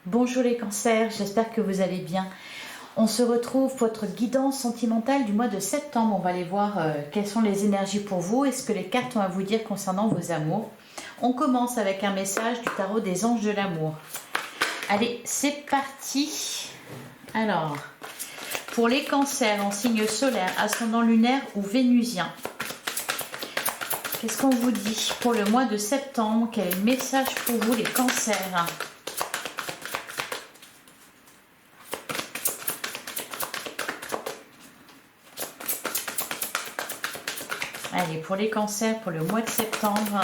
Bonjour les cancers, j'espère que vous allez bien. On se retrouve pour votre guidance sentimentale du mois de septembre. On va aller voir quelles sont les énergies pour vous et ce que les cartes ont à vous dire concernant vos amours. On commence avec un message du tarot des anges de l'amour. Allez, c'est parti. Alors, pour les cancers en signe solaire, ascendant lunaire ou vénusien, qu'est-ce qu'on vous dit pour le mois de septembre? Quel est le message pour vous les cancers? Allez, pour les cancers, pour le mois de septembre.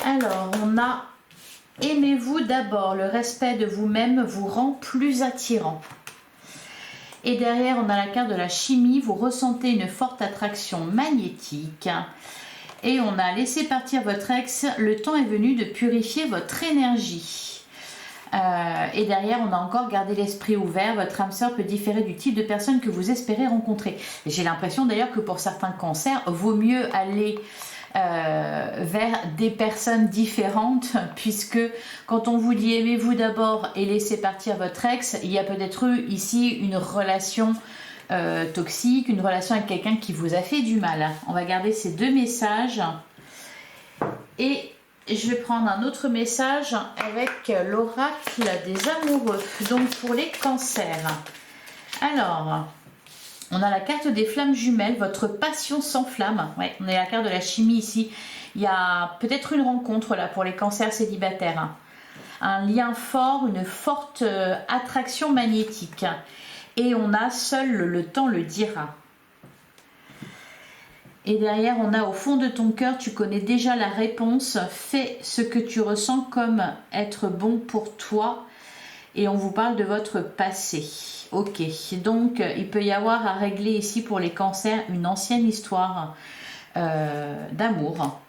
Alors, on a « Aimez-vous d'abord, le respect de vous-même vous rend plus attirant ». Et derrière, on a la carte de la chimie, vous ressentez une forte attraction magnétique. Et on a « Laissé partir votre ex, le temps est venu de purifier votre énergie ». Et derrière, on a encore gardé l'esprit ouvert. Votre âme sœur peut différer du type de personne que vous espérez rencontrer. J'ai l'impression d'ailleurs que pour certains cancers, vaut mieux aller vers des personnes différentes, puisque quand on vous dit aimez-vous d'abord et laissez partir votre ex, il y a peut-être eu ici une relation toxique, une relation avec quelqu'un qui vous a fait du mal. On va garder ces deux messages et je vais prendre un autre message avec l'oracle des amoureux. Donc pour les cancers. Alors, on a la carte des flammes jumelles, votre passion s'enflamme. Ouais, on a la carte de la chimie ici. Il y a peut-être une rencontre là pour les cancers célibataires. Un lien fort, une forte attraction magnétique. Et on a seul le temps le dira. Et derrière, on a au fond de ton cœur, tu connais déjà la réponse. Fais ce que tu ressens comme être bon pour toi. Et on vous parle de votre passé. Ok, donc il peut y avoir à régler ici pour les cancers une ancienne histoire d'amour.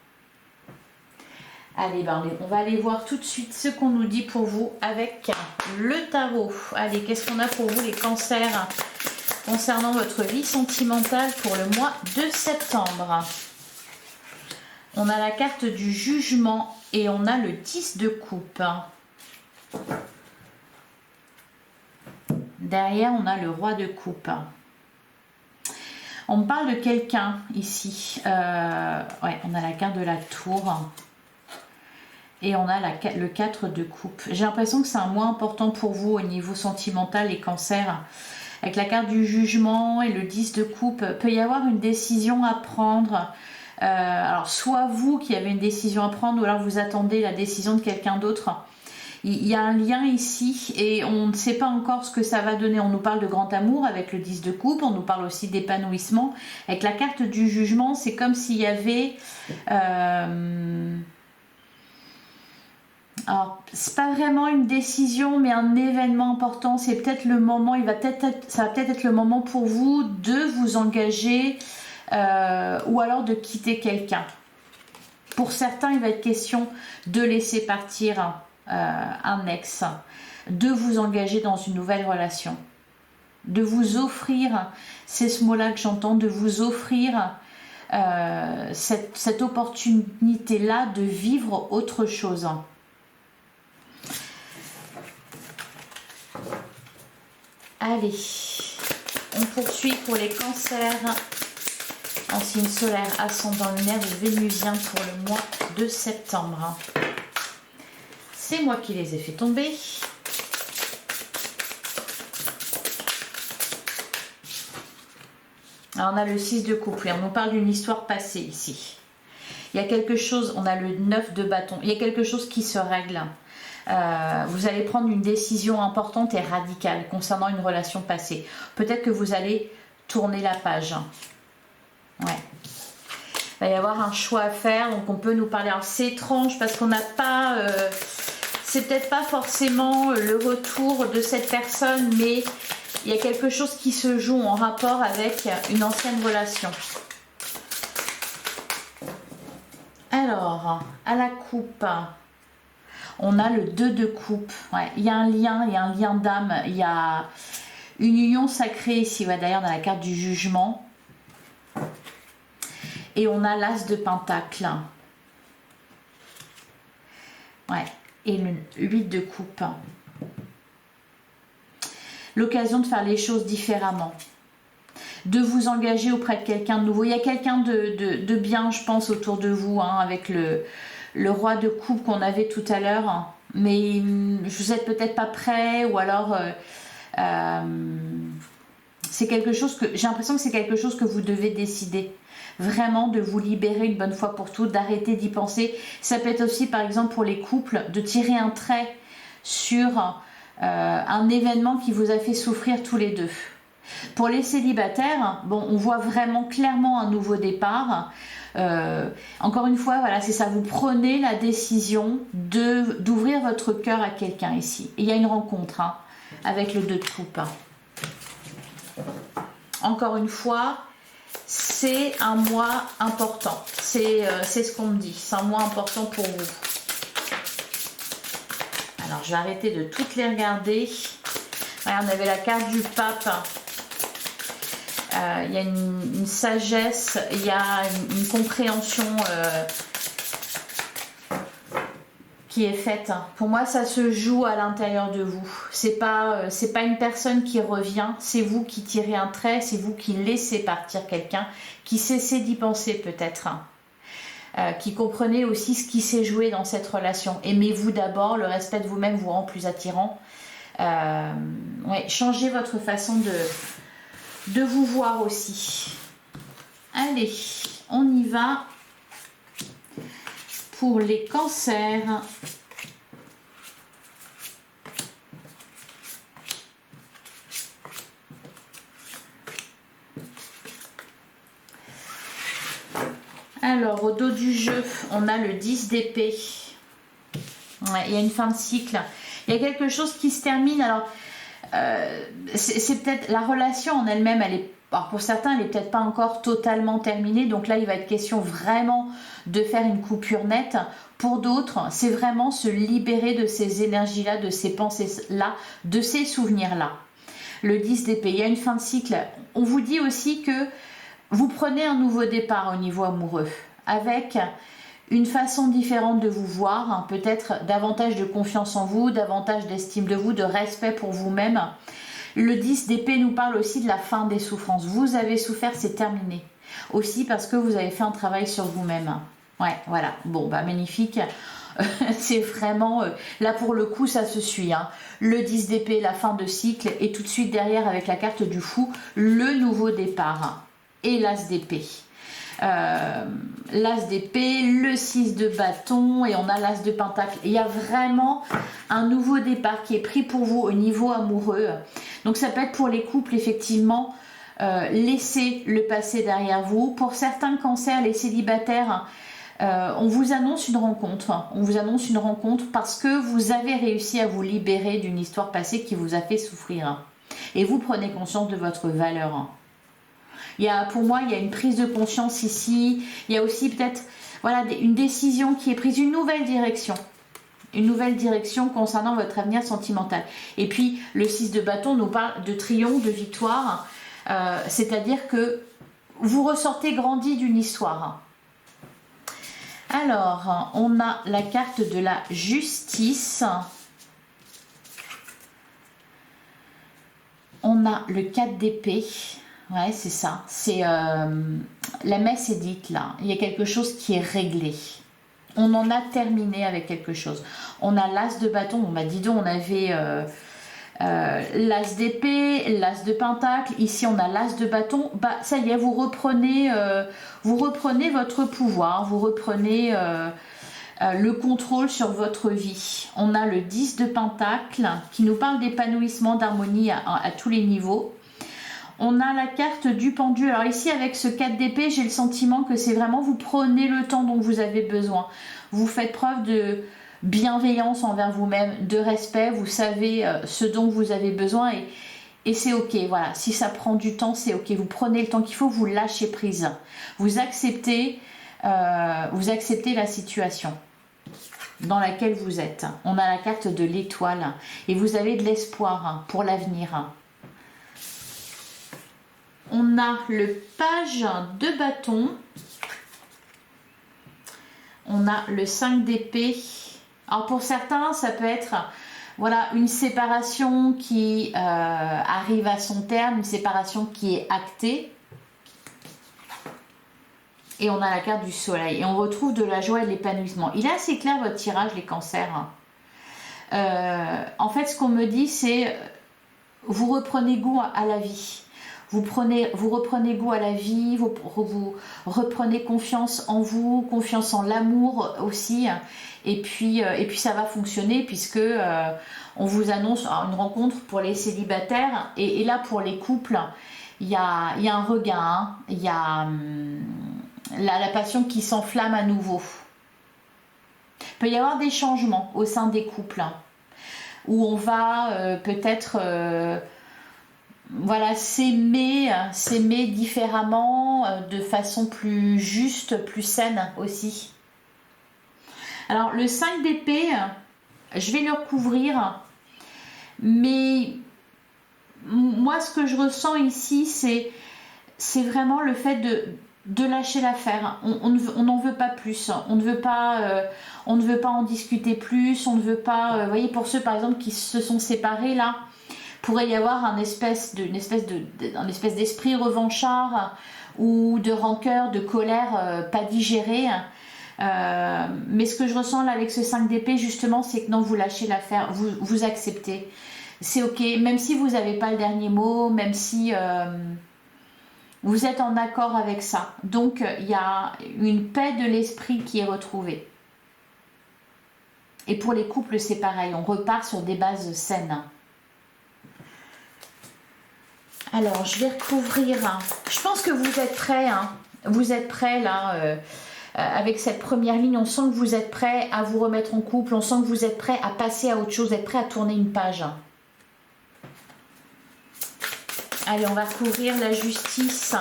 Allez, ben, on va aller voir tout de suite ce qu'on nous dit pour vous avec le tarot. Allez, qu'est-ce qu'on a pour vous les cancers concernant votre vie sentimentale pour le mois de septembre? On a la carte du jugement et on a le 10 de coupe. Derrière, on a le roi de coupe. On me parle de quelqu'un ici. Ouais, on a la carte de la tour. Et on a le 4 de coupe. J'ai l'impression que c'est un mois important pour vous au niveau sentimental, les cancers. Avec la carte du jugement et le 10 de coupe, peut y avoir une décision à prendre. Alors, soit vous qui avez une décision à prendre, ou alors vous attendez la décision de quelqu'un d'autre. Il y a un lien ici et on ne sait pas encore ce que ça va donner. On nous parle de grand amour avec le 10 de coupe, on nous parle aussi d'épanouissement. Avec la carte du jugement, c'est comme s'il y avait... Alors, c'est pas vraiment une décision, mais un événement important. C'est peut-être le moment, ça va peut-être être le moment pour vous de vous engager ou alors de quitter quelqu'un. Pour certains, il va être question de laisser partir un ex, de vous engager dans une nouvelle relation, de vous offrir, c'est ce mot-là que j'entends, de vous offrir cette opportunité-là de vivre autre chose. Allez, on poursuit pour les cancers en signe solaire, ascendant lunaire ou vénusien pour le mois de septembre. C'est moi qui les ai fait tomber. Alors on a le 6 de coupe, on nous parle d'une histoire passée ici. Il y a quelque chose, on a le 9 de bâton, il y a quelque chose qui se règle. Vous allez prendre une décision importante et radicale concernant une relation passée. Peut-être que vous allez tourner la page. Ouais. Il va y avoir un choix à faire, donc on peut nous parler. Alors c'est étrange parce qu'on n'a pas... c'est peut-être pas forcément le retour de cette personne, mais il y a quelque chose qui se joue en rapport avec une ancienne relation. Alors, à la coupe, on a le 2 de coupe. Ouais, il y a un lien d'âme, il y a une union sacrée ici. Ouais, d'ailleurs, on a la carte du jugement. Et on a l'as de pentacle. Ouais. et le 8 de coupe. L'occasion de faire les choses différemment, de vous engager auprès de quelqu'un de nouveau. Il y a quelqu'un de bien, je pense, autour de vous, hein, avec le roi de coupe qu'on avait tout à l'heure, mais vous n'êtes peut-être pas prêt, ou alors c'est quelque chose que j'ai l'impression que c'est quelque chose que vous devez décider. Vraiment de vous libérer une bonne fois pour toutes, d'arrêter d'y penser. Ça peut être aussi, par exemple, pour les couples, de tirer un trait sur un événement qui vous a fait souffrir tous les deux. Pour les célibataires, bon, on voit vraiment clairement un nouveau départ. Encore une fois, voilà, c'est ça, vous prenez la décision d'ouvrir votre cœur à quelqu'un ici. Et il y a une rencontre, hein, avec le 2 de coupe. Encore une fois, c'est un mois important. C'est ce qu'on me dit. C'est un mois important pour vous. Alors, je vais arrêter de toutes les regarder. Regarde, on avait la carte du pape. Il y a une sagesse, il y a une compréhension qui est faite. Pour moi, ça se joue à l'intérieur de vous. C'est pas une personne qui revient, c'est vous qui tirez un trait, c'est vous qui laissez partir quelqu'un, qui cessez d'y penser peut-être. Qui comprenez aussi ce qui s'est joué dans cette relation. Aimez-vous d'abord, le respect de vous-même vous rend plus attirant. Ouais, changez votre façon de vous voir aussi. Allez, on y va pour les cancers. Alors, au dos du jeu, on a le 10 d'épée. Ouais, il y a une fin de cycle. Il y a quelque chose qui se termine. Alors, c'est peut-être la relation en elle-même, alors pour certains, elle n'est peut-être pas encore totalement terminée. Donc là, il va être question vraiment de faire une coupure nette. Pour d'autres, c'est vraiment se libérer de ces énergies-là, de ces pensées-là, de ces souvenirs-là. Le 10 d'épée, il y a une fin de cycle. On vous dit aussi que vous prenez un nouveau départ au niveau amoureux, avec une façon différente de vous voir, hein, peut-être davantage de confiance en vous, davantage d'estime de vous, de respect pour vous-même. Le 10 d'épée nous parle aussi de la fin des souffrances. Vous avez souffert, c'est terminé. Aussi parce que vous avez fait un travail sur vous-même. Ouais, voilà. Bon, bah magnifique. C'est vraiment... là, pour le coup, ça se suit. Hein. Le 10 d'épée, la fin de cycle. Et tout de suite derrière, avec la carte du fou, le nouveau départ. Et l'as d'épée. L'as d'épée, le 6 de bâton et on a l'as de pentacle. Il y a vraiment un nouveau départ qui est pris pour vous au niveau amoureux. Donc ça peut être pour les couples effectivement, laissez le passé derrière vous. Pour certains cancers, les célibataires, on vous annonce une rencontre. On vous annonce une rencontre parce que vous avez réussi à vous libérer d'une histoire passée qui vous a fait souffrir. Et vous prenez conscience de votre valeur. Pour moi, il y a une prise de conscience ici. Il y a aussi peut-être voilà, une décision qui est prise, une nouvelle direction. Une nouvelle direction concernant votre avenir sentimental. Et puis, le 6 de bâton nous parle de triomphe, de victoire. C'est-à-dire que vous ressortez grandi d'une histoire. Alors, on a la carte de la justice. On a le 4 d'épée. Ouais, c'est ça. C'est la messe est dite là. Il y a quelque chose qui est réglé. On en a terminé avec quelque chose. On a l'as de bâton. Bon, bah dis donc, on avait l'as d'épée, l'as de pentacle. Ici, on a l'as de bâton. Bah ça y est, vous reprenez votre pouvoir. Vous reprenez le contrôle sur votre vie. On a le 10 de pentacle qui nous parle d'épanouissement, d'harmonie à tous les niveaux. On a la carte du pendu. Alors ici, avec ce 4 d'épée, j'ai le sentiment que c'est vraiment, vous prenez le temps dont vous avez besoin. Vous faites preuve de bienveillance envers vous-même, de respect. Vous savez ce dont vous avez besoin et c'est ok. Voilà, si ça prend du temps, c'est ok. Vous prenez le temps qu'il faut, vous lâchez prise. Vous acceptez la situation dans laquelle vous êtes. On a la carte de l'étoile et vous avez de l'espoir pour l'avenir. On a le page de bâton. On a le 5 d'épée Alors pour certains, ça peut être voilà, une séparation qui arrive à son terme, une séparation qui est actée. Et on a la carte du soleil. Et on retrouve de la joie et de l'épanouissement. Il est assez clair votre tirage, les cancers. En fait, ce qu'on me dit, c'est vous reprenez goût à la vie. Vous reprenez goût à la vie, vous reprenez confiance en vous, confiance en l'amour aussi. Et puis ça va fonctionner puisque on vous annonce une rencontre pour les célibataires. Et là, pour les couples, il y a un regain. Hein. Il y a la passion qui s'enflamme à nouveau. Il peut y avoir des changements au sein des couples. Hein, où on va peut-être... voilà, s'aimer différemment, de façon plus juste, plus saine aussi. Alors le 5 d'épée, je vais le recouvrir, mais moi ce que je ressens ici, c'est vraiment le fait de lâcher l'affaire. On n'en veut pas plus, on ne veut pas en discuter plus, on ne veut pas, vous voyez, pour ceux par exemple qui se sont séparés là, pourrait y avoir un espèce d'esprit revanchard ou de rancœur, de colère pas digérée. Mais ce que je ressens là avec ce 5 d'épée justement, c'est que non, vous lâchez l'affaire, vous acceptez. C'est ok, même si vous n'avez pas le dernier mot, même si vous êtes en accord avec ça. Donc il y a une paix de l'esprit qui est retrouvée. Et pour les couples, c'est pareil, on repart sur des bases saines. Alors, je vais recouvrir. Je pense que vous êtes prêts. Hein. Vous êtes prêts là, avec cette première ligne. On sent que vous êtes prêts à vous remettre en couple. On sent que vous êtes prêts à passer à autre chose. Vous êtes prêts à tourner une page. Allez, on va recouvrir la justice.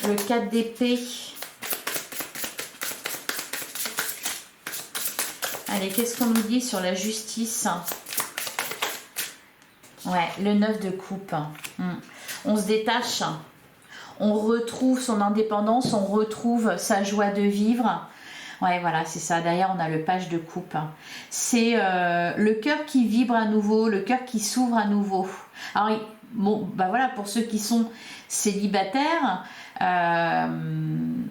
Le 4 d'épée. Allez, qu'est-ce qu'on nous dit sur la justice ? Ouais, le 9 de coupe. On se détache. On retrouve son indépendance. On retrouve sa joie de vivre. Ouais, voilà, c'est ça. Derrière, on a le page de coupe. C'est le cœur qui vibre à nouveau, le cœur qui s'ouvre à nouveau. Alors, bon, bah voilà, pour ceux qui sont célibataires, même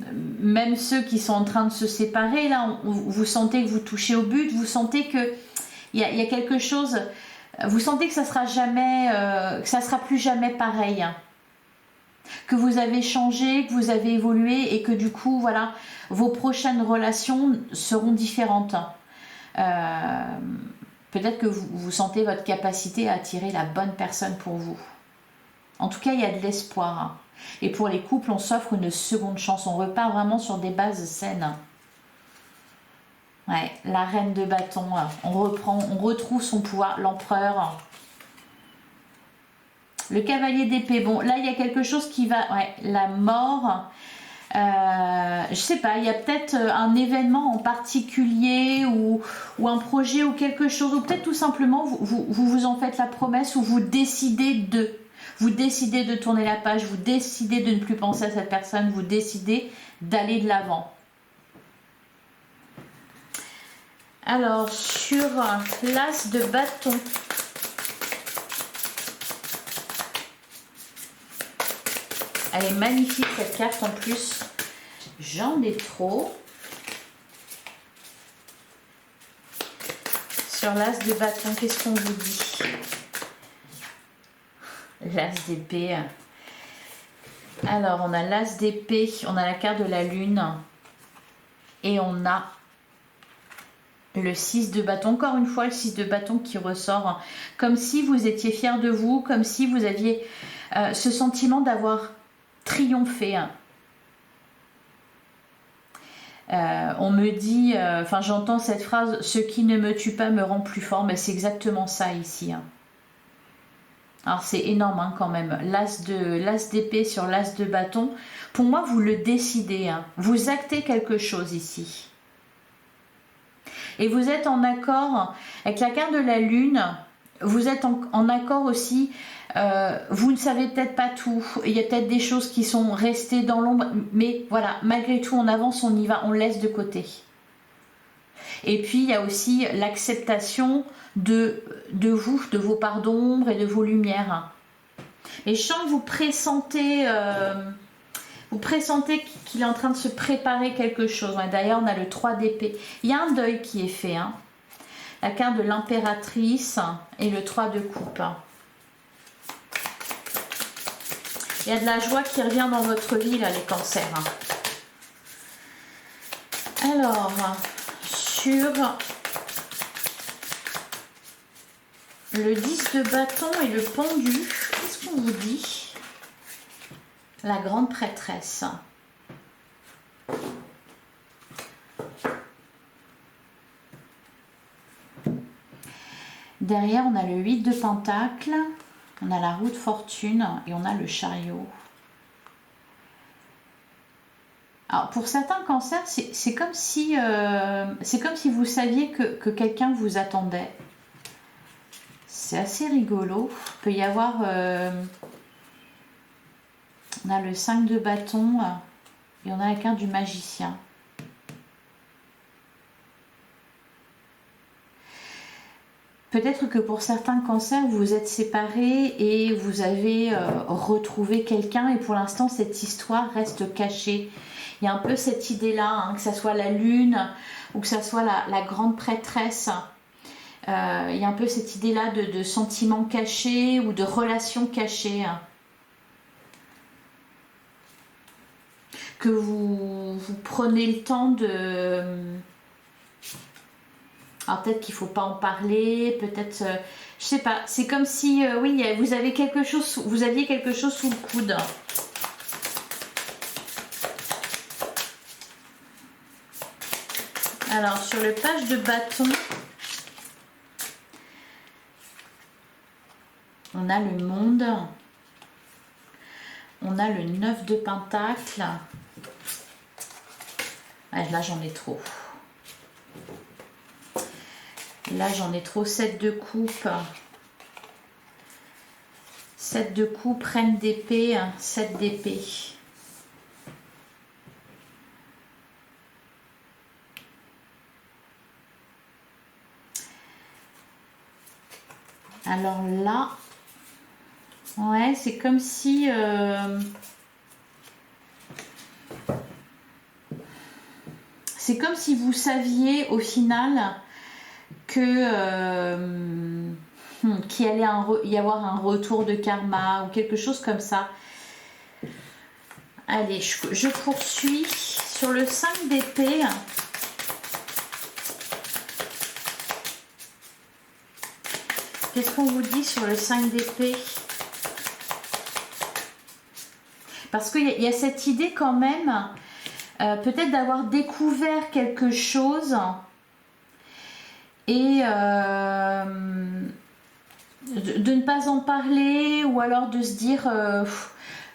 ceux qui sont en train de se séparer, là, vous sentez que vous touchez au but, vous sentez que il y a quelque chose... Vous sentez que ça sera jamais, que ça sera plus jamais pareil, hein. Que vous avez changé, que vous avez évolué et que du coup, voilà, vos prochaines relations seront différentes. Peut-être que vous sentez votre capacité à attirer la bonne personne pour vous. En tout cas, il y a de l'espoir. Hein. Et pour les couples, on s'offre une seconde chance. On repart vraiment sur des bases saines. Ouais, la reine de bâton, on retrouve son pouvoir, l'empereur. Le cavalier d'épée, bon, là il y a quelque chose qui va, ouais, la mort. Je sais pas, il y a peut-être un événement en particulier ou un projet ou quelque chose, ou peut-être tout simplement vous en faites la promesse ou vous décidez de tourner la page, vous décidez de ne plus penser à cette personne, vous décidez d'aller de l'avant. Alors, sur l'as de bâton, elle est magnifique cette carte en plus, j'en ai trop. Sur l'as de bâton, qu'est-ce qu'on vous dit? L'as d'épée. Alors, on a l'as d'épée, on a la carte de la lune et on a le 6 de bâton, encore une fois le 6 de bâton qui ressort, comme si vous étiez fier de vous, comme si vous aviez ce sentiment d'avoir triomphé. On me dit, enfin j'entends cette phrase, ce qui ne me tue pas me rend plus fort, mais c'est exactement ça ici. Hein. Alors c'est énorme hein, quand même, l'as d'épée sur l'as de bâton, pour moi vous le décidez, hein. Vous actez quelque chose ici. Et vous êtes en accord avec la carte de la lune, vous êtes en accord aussi, vous ne savez peut-être pas tout, il y a peut-être des choses qui sont restées dans l'ombre, mais voilà, malgré tout on avance, on y va, on laisse de côté. Et puis il y a aussi l'acceptation de vous, de vos parts d'ombre et de vos lumières. Et je sens que vous pressentez qu'il est en train de se préparer quelque chose. Ouais, d'ailleurs, on a le 3 d'épée. Il y a un deuil qui est fait. Hein. La carte de l'impératrice et le 3 de coupe. Il y a de la joie qui revient dans votre vie, là, les cancers. Alors, sur le 10 de bâton et le pendu, qu'est-ce qu'on vous dit? La grande prêtresse. Derrière, on a le 8 de pentacle, on a la roue de fortune et on a le chariot. Alors, pour certains cancers, c'est comme si vous saviez que quelqu'un vous attendait. C'est assez rigolo. Il peut y avoir... on a le 5 de bâton et on a la carte du magicien. Peut-être que pour certains cancers, vous vous êtes séparés et vous avez retrouvé quelqu'un et pour l'instant, cette histoire reste cachée. Il y a un peu cette idée-là, hein, que ça soit la lune ou que ça soit la grande prêtresse. Il y a un peu cette idée-là de sentiments cachés ou de relations cachées. Hein. Que vous prenez le temps de... Alors peut-être qu'il ne faut pas en parler, peut-être... je sais pas, c'est comme si, oui, vous aviez quelque chose sous le coude. Alors, sur le page de bâton, on a le monde, on a le 9 de pentacle. Ah, là, j'en ai trop. Là, j'en ai trop. 7 de coupe. 7 de coupe, reine d'épée, 7 d'épée. Alors là, ouais, c'est comme si... c'est comme si vous saviez au final que qu'il allait y avoir un retour de karma ou quelque chose comme ça. Allez, je poursuis sur le 5 d'épée. Qu'est-ce qu'on vous dit sur le 5 d'épée? Parce qu'il y a cette idée quand même, peut-être d'avoir découvert quelque chose et de ne pas en parler ou alors de se dire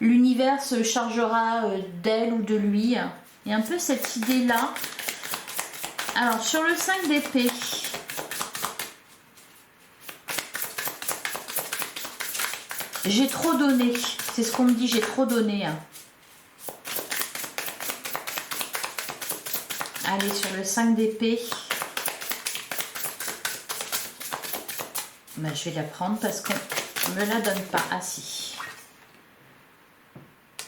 l'univers se chargera d'elle ou de lui. Il y a un peu cette idée-là. Alors, sur le 5 d'épée, j'ai trop donné. C'est ce qu'on me dit, j'ai trop donné. Allez, sur le 5 d'épée. Ben, je vais la prendre parce qu'on ne me la donne pas. Ah si.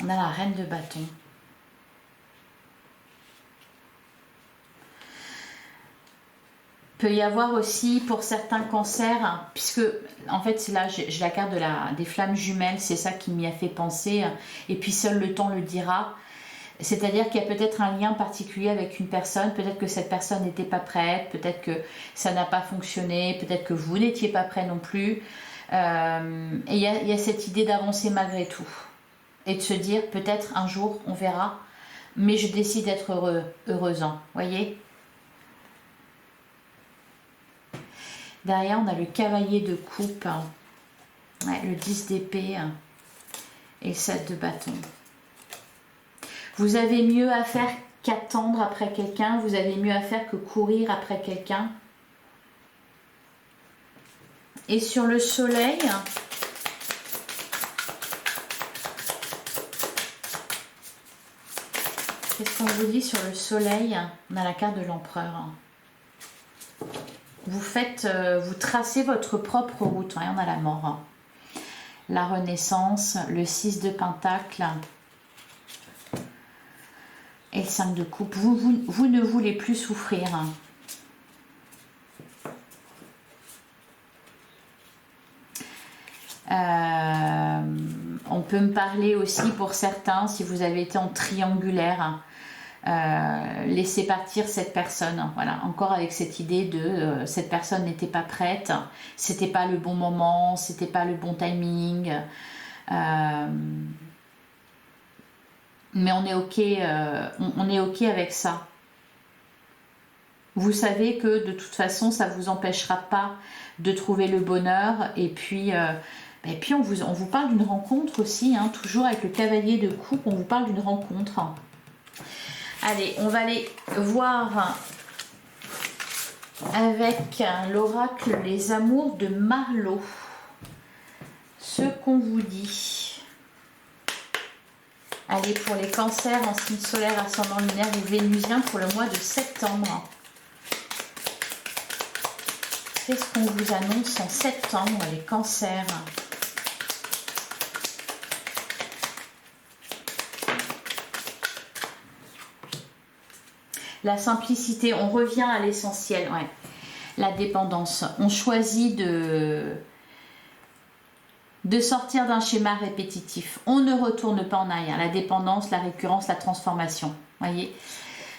On a la reine de bâton. Peut y avoir aussi pour certains cancers, puisque en fait c'est là j'ai la carte des flammes jumelles, c'est ça qui m'y a fait penser, et puis seul le temps le dira. C'est-à-dire qu'il y a peut-être un lien particulier avec une personne, peut-être que cette personne n'était pas prête, peut-être que ça n'a pas fonctionné, peut-être que vous n'étiez pas prêt non plus. Et il y a cette idée d'avancer malgré tout. Et de se dire, peut-être un jour, on verra, mais je décide d'être heureuse. Voyez ? Derrière, on a le cavalier de coupe, ouais, le 10 d'épée et le 7 de bâton. Vous avez mieux à faire qu'attendre après quelqu'un, vous avez mieux à faire que courir après quelqu'un. Et sur le soleil, qu'est-ce qu'on vous dit sur le soleil? On a la carte de l'empereur. vous tracez votre propre route. Ouais, on a la mort. Hein. La renaissance, le 6 de Pentacle et le 5 de coupe. Vous ne voulez plus souffrir. On peut me parler aussi pour certains, si vous avez été en triangulaire, laissez partir cette personne. Voilà, encore avec cette idée de cette personne n'était pas prête, c'était pas le bon moment, c'était pas le bon timing. Mais on est ok, on est ok avec ça. Vous savez que de toute façon, ça ne vous empêchera pas de trouver le bonheur. Et puis on vous parle d'une rencontre aussi, hein, toujours avec le cavalier de coupe, on vous parle d'une rencontre. Allez, on va aller voir avec l'oracle Les Amours de Marlowe ce qu'on vous dit. Allez, pour les cancers en signe solaire, ascendant lunaire et vénusien pour le mois de septembre. Qu'est-ce qu'on vous annonce en septembre, les cancers? La simplicité, on revient à l'essentiel, ouais. La dépendance. On choisit de sortir d'un schéma répétitif. On ne retourne pas en arrière. La dépendance, la récurrence, la transformation. Voyez,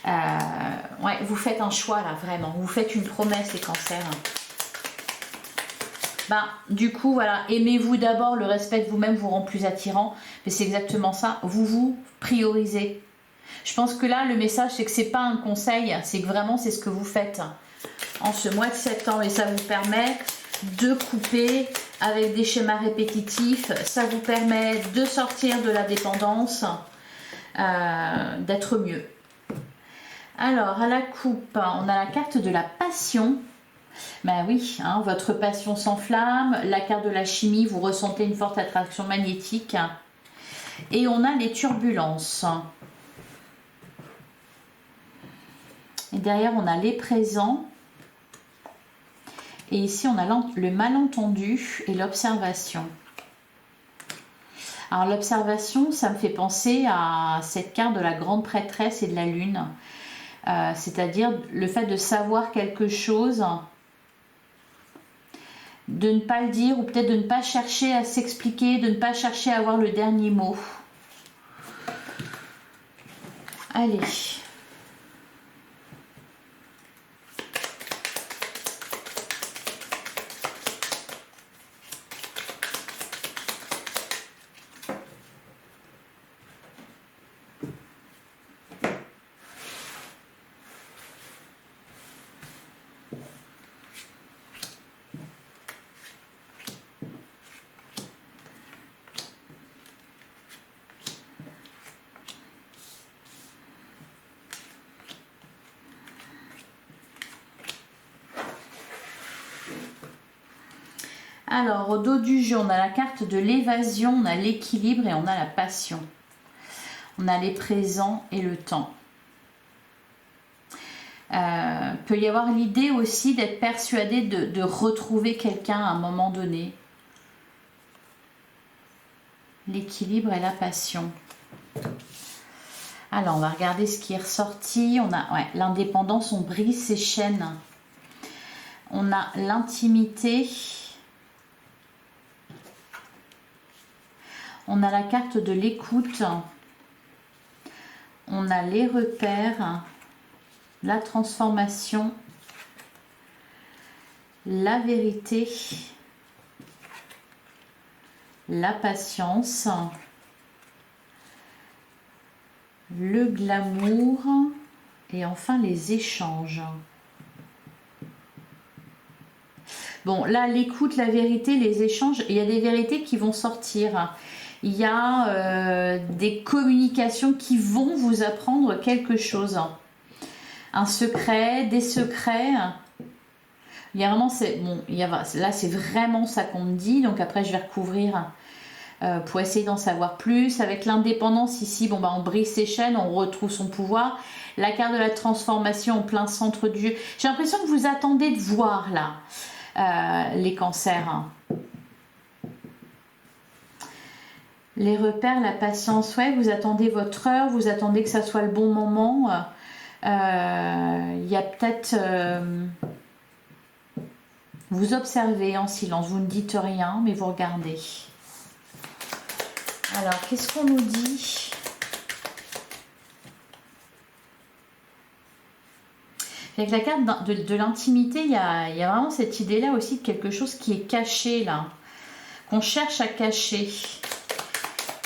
ouais, vous faites un choix là, vraiment. Vous faites une promesse, les cancers. Ben, du coup, voilà, aimez-vous d'abord, le respect de vous-même vous rend plus attirant. Mais c'est exactement ça. Vous vous priorisez. Je pense que là, le message, c'est que c'est pas un conseil, c'est que vraiment, c'est ce que vous faites en ce mois de septembre. Et ça vous permet de couper avec des schémas répétitifs. Ça vous permet de sortir de la dépendance, d'être mieux. Alors, à la coupe, on a la carte de la passion. Ben oui, hein, votre passion s'enflamme. La carte de la chimie, vous ressentez une forte attraction magnétique. Et on a les turbulences. Et derrière, on a les présents. Et ici, on a le malentendu et l'observation. Alors, l'observation, ça me fait penser à cette carte de la grande prêtresse et de la lune. C'est-à-dire le fait de savoir quelque chose, de ne pas le dire ou peut-être de ne pas chercher à s'expliquer, de ne pas chercher à avoir le dernier mot. Allez. Alors, au dos du jeu, on a la carte de l'évasion, on a l'équilibre et on a la passion. On a les présents et le temps. Peut y avoir l'idée aussi d'être persuadé de retrouver quelqu'un à un moment donné. L'équilibre et la passion. Alors, on va regarder ce qui est ressorti. On a l'indépendance, on brise ses chaînes. On a l'intimité. On a la carte de l'écoute. On a les repères, la transformation, la vérité, la patience, le glamour et enfin les échanges. Bon, là, l'écoute, la vérité, les échanges, il y a des vérités qui vont sortir. Il y a des communications qui vont vous apprendre quelque chose. Un secret, des secrets. Il y a vraiment, là c'est vraiment ça qu'on me dit. Donc après je vais recouvrir pour essayer d'en savoir plus. Avec l'indépendance ici, bon, bah, on brise ses chaînes, on retrouve son pouvoir. La carte de la transformation en plein centre du jeu. J'ai l'impression que vous attendez de voir là, les cancers. Les repères, la patience, ouais, vous attendez votre heure, vous attendez que ça soit le bon moment. Il y a peut-être... vous observez en silence, vous ne dites rien, mais vous regardez. Alors, qu'est-ce qu'on nous dit? Avec la carte de l'intimité, il y a vraiment cette idée-là aussi de quelque chose qui est caché, là, qu'on cherche à cacher.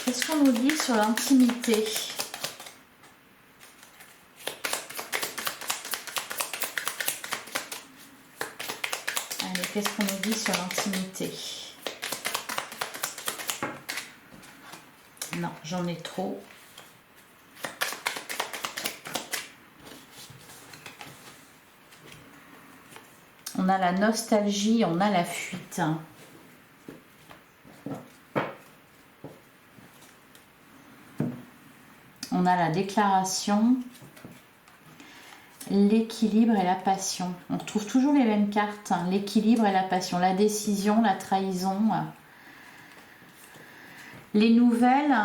Qu'est-ce qu'on nous dit sur l'intimité? Allez, qu'est-ce qu'on nous dit sur l'intimité? Non, j'en ai trop. On a la nostalgie, on a la fuite. On a la déclaration, l'équilibre et la passion. On retrouve toujours les mêmes cartes, hein, l'équilibre et la passion, la décision, la trahison, les nouvelles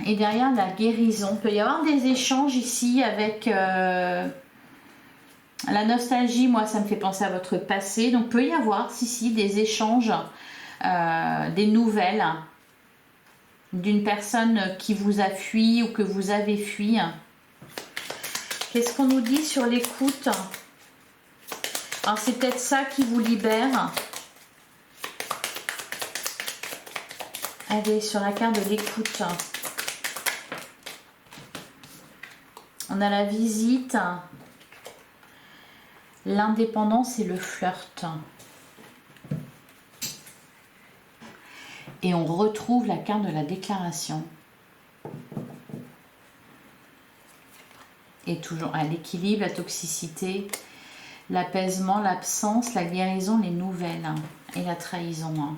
et derrière la guérison. Il peut y avoir des échanges ici avec la nostalgie. Moi, ça me fait penser à votre passé. Donc, il peut y avoir ici des échanges, des nouvelles d'une personne qui vous a fui ou que vous avez fui. Qu'est-ce qu'on nous dit sur l'écoute? Alors c'est peut-être ça qui vous libère. Allez, sur la carte de l'écoute. On a la visite, l'indépendance et le flirt. Et on retrouve la carte de la déclaration. Et toujours à l'équilibre, la toxicité, l'apaisement, l'absence, la guérison, les nouvelles et la trahison.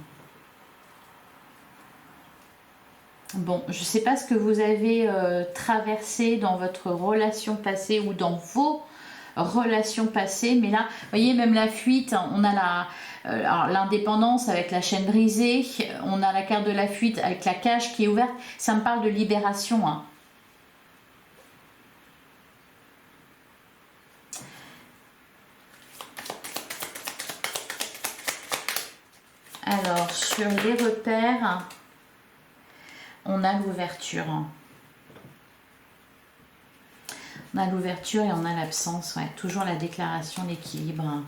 Bon, je ne sais pas ce que vous avez traversé dans votre relation passée ou dans vos relations passées, mais là, vous voyez, même la fuite, on a l'indépendance avec la chaîne brisée, on a la carte de la fuite avec la cage qui est ouverte, ça me parle de libération. Alors, sur les repères, on a l'ouverture. On a l'ouverture et on a l'absence, ouais. Toujours la déclaration, l'équilibre.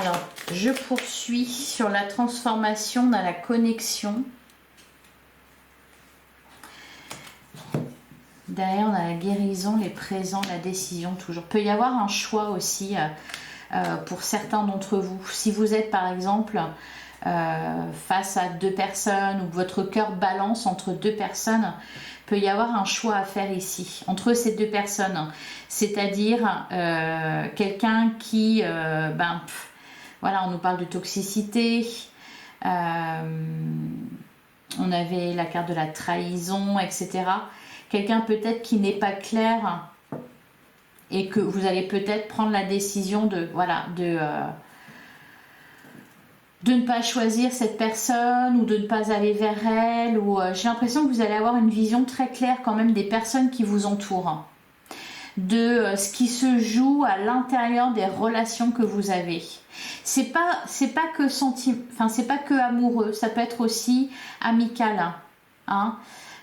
Alors, je poursuis sur la transformation, on a la connexion. Derrière, on a la guérison, les présents, la décision, toujours. Il peut y avoir un choix aussi pour certains d'entre vous. Si vous êtes, par exemple, face à deux personnes ou votre cœur balance entre deux personnes, il peut y avoir un choix à faire ici, entre ces deux personnes. C'est-à-dire quelqu'un qui... voilà, on nous parle de toxicité. On avait la carte de la trahison, etc. Quelqu'un peut-être qui n'est pas clair et que vous allez peut-être prendre la décision de, voilà, de ne pas choisir cette personne ou de ne pas aller vers elle. Ou j'ai l'impression que vous allez avoir une vision très claire quand même des personnes qui vous entourent, de ce qui se joue à l'intérieur des relations que vous avez. C'est pas que c'est pas que amoureux, ça peut être aussi amical, hein.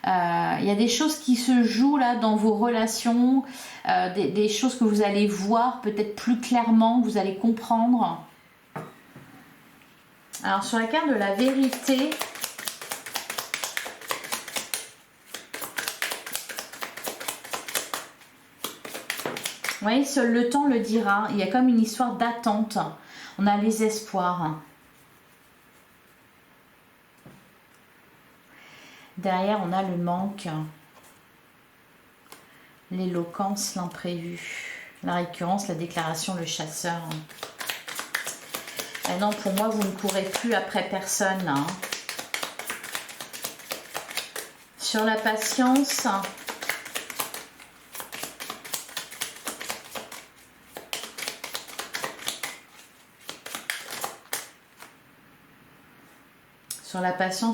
Il y a des choses qui se jouent là dans vos relations, des choses que vous allez voir peut-être plus clairement, vous allez comprendre. Alors sur la carte de la vérité, vous voyez, seul le temps le dira. Il y a comme une histoire d'attente. On a les espoirs. Derrière, on a le manque, l'éloquence, l'imprévu. La récurrence, la déclaration, le chasseur. Et non, pour moi, vous ne courez plus après personne. Là, hein. Sur la patience,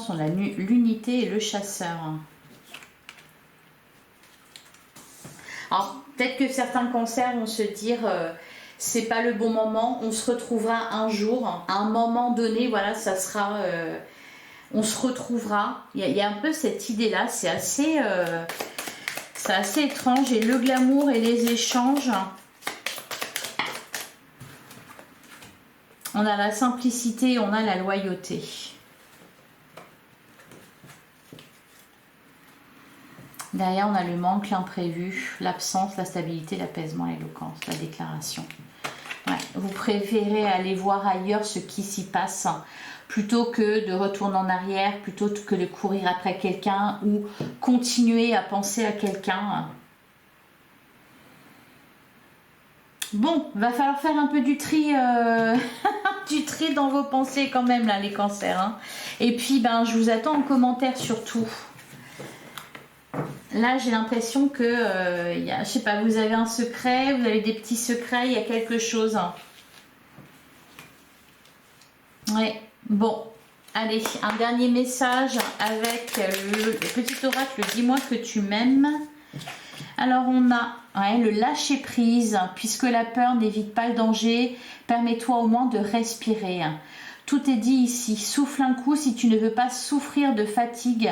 on a l'unité et le chasseur. Alors, peut-être que certains cancers vont se dire c'est pas le bon moment, on se retrouvera un jour, à un moment donné, voilà, ça sera... on se retrouvera. Il y a un peu cette idée-là, c'est assez étrange. Et le glamour et les échanges. On a la simplicité, on a la loyauté. Derrière, on a le manque, l'imprévu, l'absence, la stabilité, l'apaisement, l'éloquence, la déclaration. Ouais, vous préférez aller voir ailleurs ce qui s'y passe plutôt que de retourner en arrière, plutôt que de courir après quelqu'un ou continuer à penser à quelqu'un. Bon, va falloir faire un peu du tri, du tri dans vos pensées quand même là, les cancers. Hein. Et puis, ben, je vous attends en commentaire surtout. Là, j'ai l'impression que, je sais pas, vous avez un secret, vous avez des petits secrets, il y a quelque chose. Ouais, bon, allez, un dernier message avec le petit oracle, dis-moi que tu m'aimes. Alors, on a le lâcher prise, puisque la peur n'évite pas le danger, permets-toi au moins de respirer. Tout est dit ici, souffle un coup si tu ne veux pas souffrir de fatigue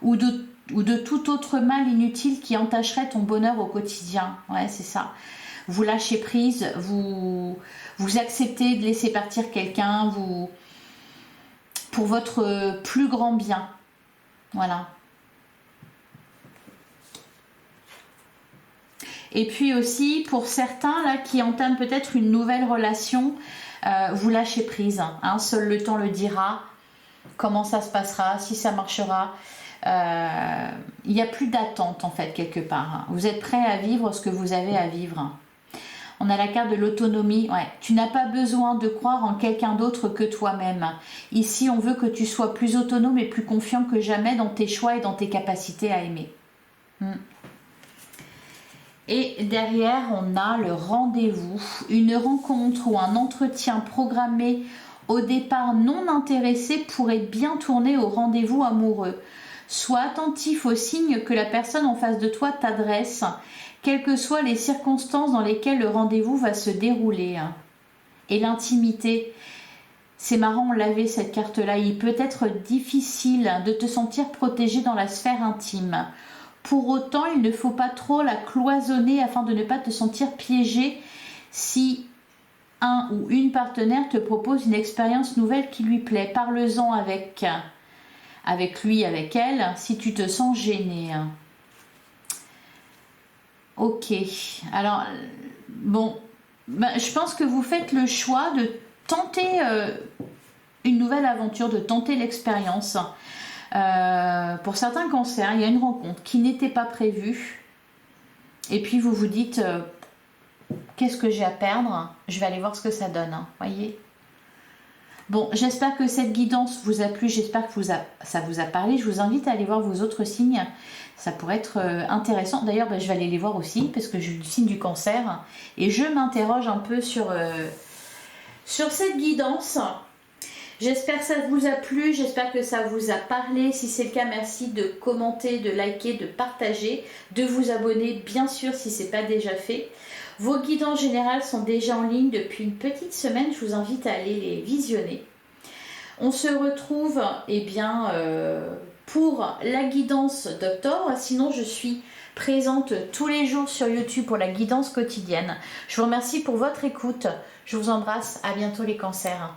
ou de tout autre mal inutile qui entacherait ton bonheur au quotidien. Ouais, c'est ça. Vous lâchez prise, vous acceptez de laisser partir quelqu'un, pour votre plus grand bien. Voilà. Et puis aussi, pour certains là qui entament peut-être une nouvelle relation, vous lâchez prise. Hein, seul le temps le dira. Comment ça se passera, si ça marchera. Il n'y a plus d'attente en fait quelque part. Vous êtes prêt à vivre ce que vous avez à vivre. On a la carte de l'autonomie. Ouais. Tu n'as pas besoin de croire en quelqu'un d'autre que toi-même. Ici, on veut que tu sois plus autonome et plus confiant que jamais dans tes choix et dans tes capacités à aimer. Et derrière, on a le rendez-vous. Une rencontre ou un entretien programmé au départ non intéressé pourrait bien tourner au rendez-vous amoureux. Sois attentif aux signes que la personne en face de toi t'adresse, quelles que soient les circonstances dans lesquelles le rendez-vous va se dérouler. Et l'intimité, c'est marrant, on l'avait cette carte-là, il peut être difficile de te sentir protégé dans la sphère intime. Pour autant, il ne faut pas trop la cloisonner afin de ne pas te sentir piégé si un ou une partenaire te propose une expérience nouvelle qui lui plaît. Parle-en avec lui, avec elle, si tu te sens gêné. Ok, alors, bon, je pense que vous faites le choix de tenter une nouvelle aventure, de tenter l'expérience. Pour certains cancers, il y a une rencontre qui n'était pas prévue. Et puis vous vous dites, qu'est-ce que j'ai à perdre? Je vais aller voir ce que ça donne, voyez. Bon, j'espère que cette guidance vous a plu, j'espère que ça vous a parlé. Je vous invite à aller voir vos autres signes, ça pourrait être intéressant. D'ailleurs, je vais aller les voir aussi, parce que j'ai le signe du cancer. Et je m'interroge un peu sur cette guidance. J'espère que ça vous a plu, j'espère que ça vous a parlé. Si c'est le cas, merci de commenter, de liker, de partager, de vous abonner, bien sûr, si ce n'est pas déjà fait. Vos guidances générales sont déjà en ligne depuis une petite semaine. Je vous invite à aller les visionner. On se retrouve pour la guidance d'octobre. Sinon, je suis présente tous les jours sur YouTube pour la guidance quotidienne. Je vous remercie pour votre écoute. Je vous embrasse. À bientôt les cancers.